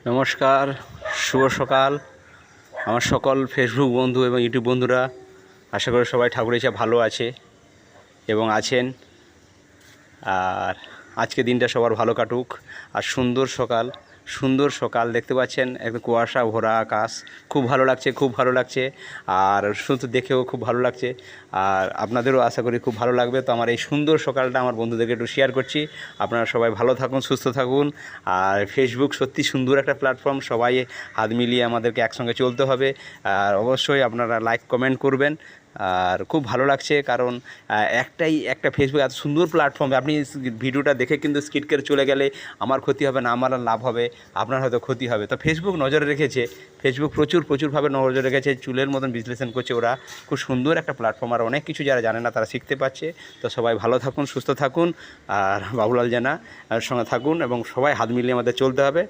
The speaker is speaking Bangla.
নমস্কার, শুভ সকাল আমার সকল ফেসবুক বন্ধু এবং ইউটিউব বন্ধুরা। আশা করি সবাই ঠাকুরের ইচ্ছা ভালো আছে এবং আছেন। আর আজকে দিনটা সবার ভালো কাটুক। আর সুন্দর সকাল দেখতে পাচ্ছেন, একদম কুয়াশা ভরা আকাশ, খুব ভালো লাগছে। আর শুধু দেখেও খুব ভালো লাগছে, আর আপনাদেরও আশা করি খুব ভালো লাগবে। তো আমার এই সুন্দর সকালটা আমার বন্ধুদেরকে একটু শেয়ার করছি। আপনারা সবাই ভালো থাকুন, সুস্থ থাকুন। আর ফেসবুক সত্যি সুন্দর একটা প্ল্যাটফর্ম, সবাই হাত মিলিয়ে আমাদেরকে একসঙ্গে চলতে হবে। আর অবশ্যই আপনারা লাইক কমেন্ট করবেন। আর খুব ভালো লাগছে, কারণ একটা ফেসবুক এত সুন্দর প্ল্যাটফর্ম। আপনি ভিডিওটা দেখে কিন্তু স্কিপ করে চলে গেলে আমার ক্ষতি হবে না, আমার লাভ হবে, আপনার হয়তো ক্ষতি হবে। তো ফেসবুক নজরে রেখেছে, ফেসবুক প্রচুরভাবে নজরে রেখেছে, চুলের মতন বিশ্লেষণ করছে ওরা। খুব সুন্দর একটা প্ল্যাটফর্ম, আর অনেক কিছু যারা জানে না তারা শিখতে পাচ্ছে। তো সবাই ভালো থাকুন, সুস্থ থাকুন, আর বাবুলাল জানা সঙ্গে থাকুন, এবং সবাই হাত মিলিয়ে আমাদের চলতে হবে।